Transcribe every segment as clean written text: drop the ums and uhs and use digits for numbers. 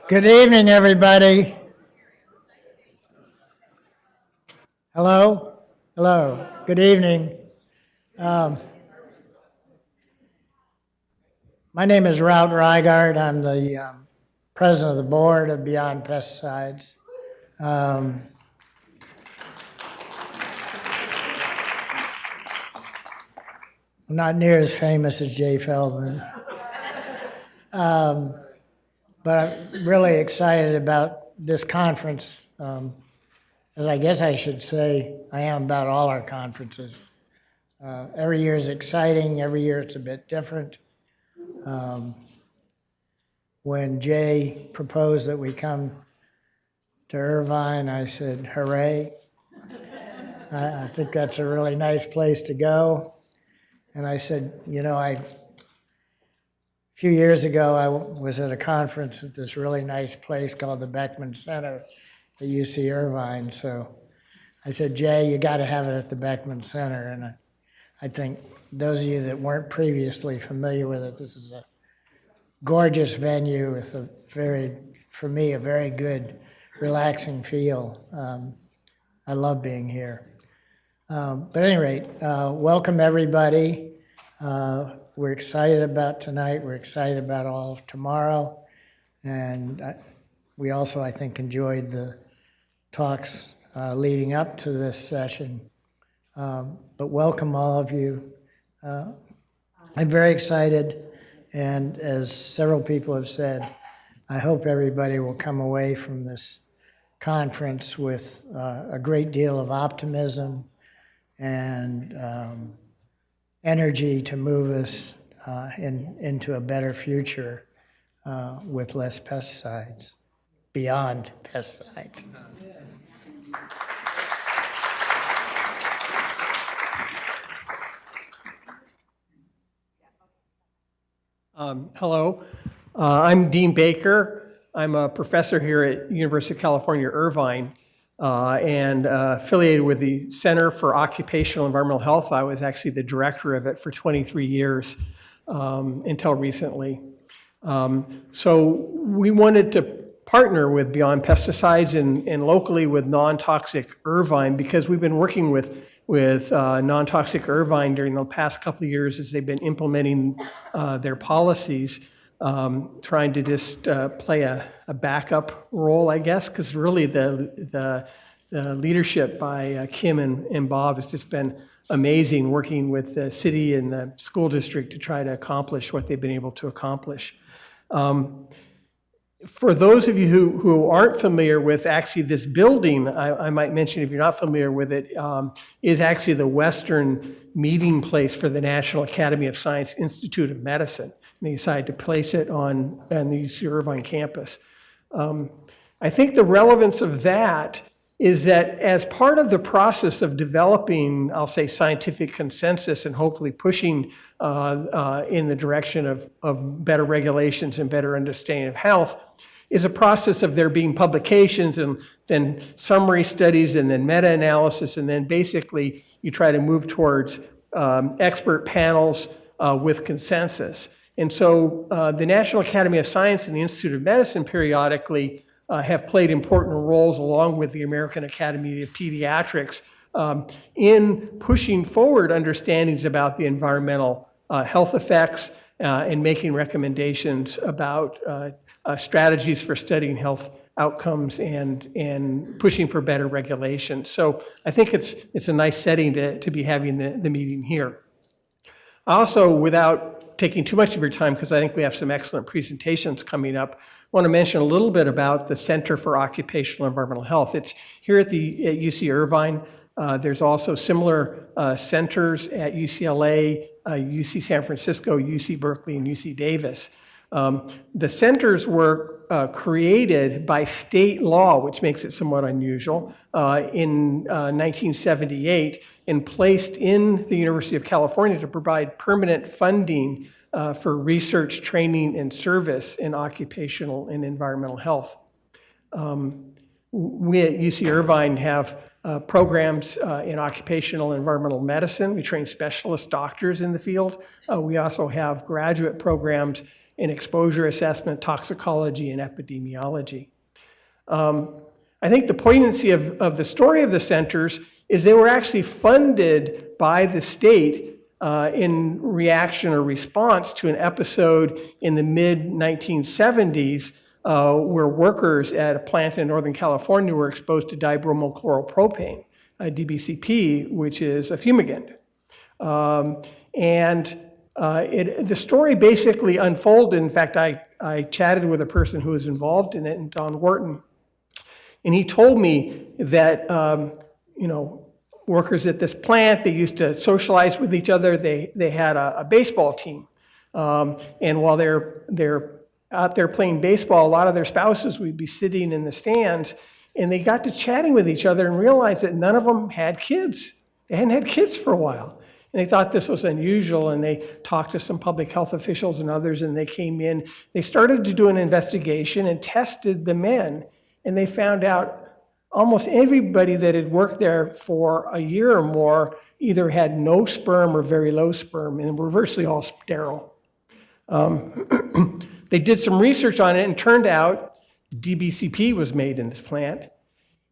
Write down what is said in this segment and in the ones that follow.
Good evening, everybody. Hello? Hello. Good evening. My name is Routt Reigart. I'm the president of the board of Beyond Pesticides. I'm not near as famous as Jay Feldman. But I'm really excited about this conference. As I guess I should say, I am about all our conferences. Every year is exciting. Every year it's a bit different. When Jay proposed that we come to Irvine, I said, hooray. I think that's a really nice place to go. And I said, a few years ago, I was at a conference at this really nice place called the Beckman Center at UC Irvine. So I said, Jay, you got to have it at the Beckman Center. And I think those of you that weren't previously familiar with it, this is a gorgeous venue with for me, a very good, relaxing feel. I love being here. But at any rate, welcome everybody. We're excited about tonight. We're excited about all of tomorrow. And we also, I think, enjoyed the talks leading up to this session. But welcome all of you. I'm very excited. And as several people have said, I hope everybody will come away from this conference with a great deal of optimism and energy to move us into a better future with less pesticides, beyond pesticides. Hello, I'm Dean Baker. I'm a professor here at University of California, Irvine, and affiliated with the Center for Occupational and Environmental Health. I was actually the director of it for 23 years until recently. So we wanted to partner with Beyond Pesticides and locally with Non-Toxic Irvine, because we've been working with Non-Toxic Irvine during the past couple of years as they've been implementing their policies, trying to just play a backup role, I guess, because really the leadership by Kim and Bob has just been amazing, working with the city and the school district to try to accomplish what they've been able to accomplish. For those of you who aren't familiar with actually this building, I might mention, if you're not familiar with it, is actually the Western meeting place for the National Academy of Science Institute of Medicine. And they decided to place it on the UC Irvine campus. I think the relevance of that is that as part of the process of developing, I'll say, scientific consensus and hopefully pushing in the direction of better regulations and better understanding of health, is a process of there being publications and then summary studies and then meta-analysis, and then basically you try to move towards expert panels with consensus. And so the National Academy of Science and the Institute of Medicine periodically have played important roles, along with the American Academy of Pediatrics, in pushing forward understandings about the environmental health effects and making recommendations about strategies for studying health outcomes and pushing for better regulation. So I think it's a nice setting to be having the meeting here. Also, without taking too much of your time, because I think we have some excellent presentations coming up, I want to mention a little bit about the Center for Occupational and Environmental Health. It's here at UC Irvine. There's also similar centers at UCLA, UC San Francisco, UC Berkeley, and UC Davis. The centers were created by state law, which makes it somewhat unusual, in 1978, and placed in the University of California to provide permanent funding for research, training, and service in occupational and environmental health. We at UC Irvine have programs in occupational and environmental medicine. We train specialist doctors in the field. We also have graduate programs in exposure assessment, toxicology, and epidemiology. I think the poignancy of the story of the centers is they were actually funded by the state in reaction or response to an episode in the mid-1970s where workers at a plant in Northern California were exposed to dibromochloropropane, DBCP, which is a fumigant. The story basically unfolded. In fact, I chatted with a person who was involved in it, and Don Wharton, and he told me that, workers at this plant, they used to socialize with each other. They had a baseball team. And while they're out there playing baseball, a lot of their spouses would be sitting in the stands, and they got to chatting with each other and realized that none of them had kids. They hadn't had kids for a while. And they thought this was unusual, and they talked to some public health officials and others, and they came in. They started to do an investigation and tested the men, and they found out almost everybody that had worked there for a year or more either had no sperm or very low sperm, and were virtually all sterile. They did some research on it, and turned out DBCP was made in this plant,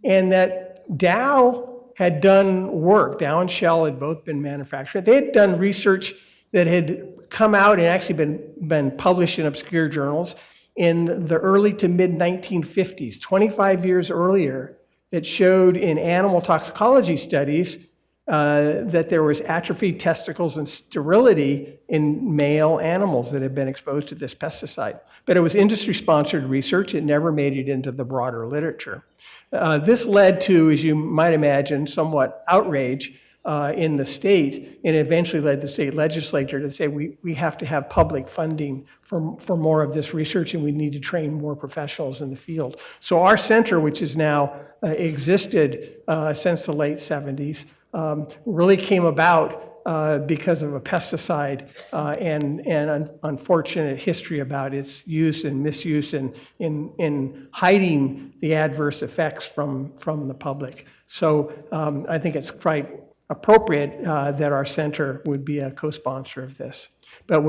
and that Dow had done work. Dow and Shell had both been manufactured. They had done research that had come out and actually been published in obscure journals in the early to mid-1950s, 25 years earlier, that showed in animal toxicology studies that there was atrophied testicles and sterility in male animals that had been exposed to this pesticide. But it was industry-sponsored research. It never made it into the broader literature. This led to, as you might imagine, somewhat outrage in the state, and eventually led the state legislature to say we have to have public funding for more of this research, and we need to train more professionals in the field. So our center, which has now existed since the late 70s, really came about because of a pesticide and an unfortunate history about its use and misuse in hiding the adverse effects from the public. So I think it's quite appropriate that our center would be a co-sponsor of this. But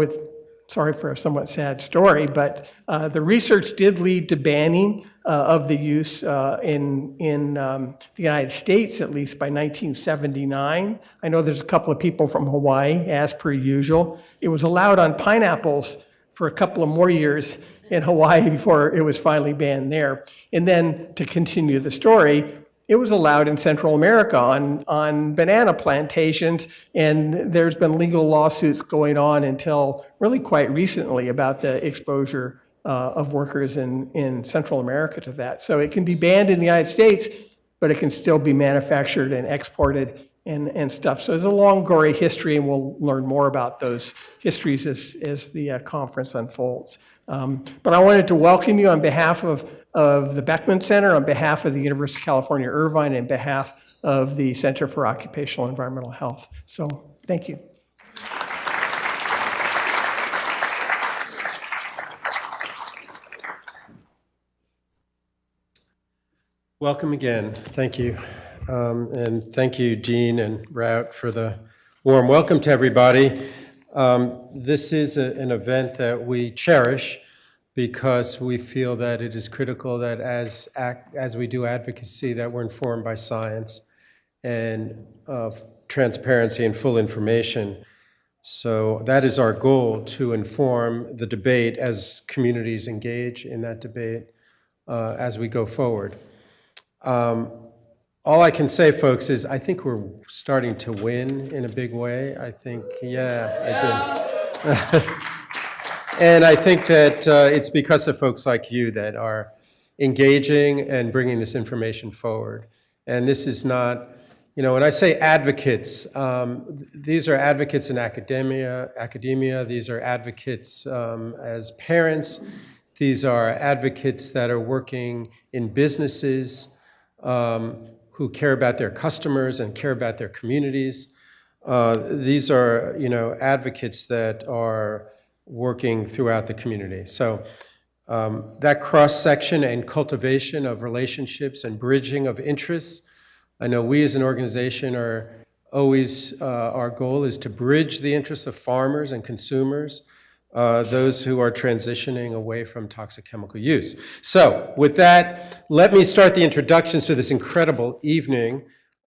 sorry for a somewhat sad story, but the research did lead to banning of the use in the United States, at least by 1979. I know there's a couple of people from Hawaii, as per usual. It was allowed on pineapples for a couple of more years in Hawaii before it was finally banned there. And then to continue the story, it was allowed in Central America on banana plantations, and there's been legal lawsuits going on until really quite recently about the exposure of workers in Central America to that. So it can be banned in the United States, but it can still be manufactured and exported and stuff. So there's a long, gory history, and we'll learn more about those histories as the conference unfolds. But I wanted to welcome you on behalf of the Beckman Center, on behalf of the University of California, Irvine, and behalf of the Center for Occupational and Environmental Health. So thank you. Welcome again. Thank you. And thank you, Jean and Routt, for the warm welcome to everybody. This is an event that we cherish because we feel that it is critical that as we do advocacy, that we're informed by science and transparency and full information. So that is our goal, to inform the debate as communities engage in that debate as we go forward. All I can say, folks, is I think we're starting to win in a big way. I think, I do. And I think that it's because of folks like you that are engaging and bringing this information forward. And this is not, when I say advocates, these are advocates in academia, these are advocates as parents, these are advocates that are working in businesses, who care about their customers and care about their communities. These are, advocates that are working throughout the community. So that cross-section and cultivation of relationships and bridging of interests, I know we as an organization are always, our goal is to bridge the interests of farmers and consumers those who are transitioning away from toxic chemical use. So with that, let me start the introductions to this incredible evening.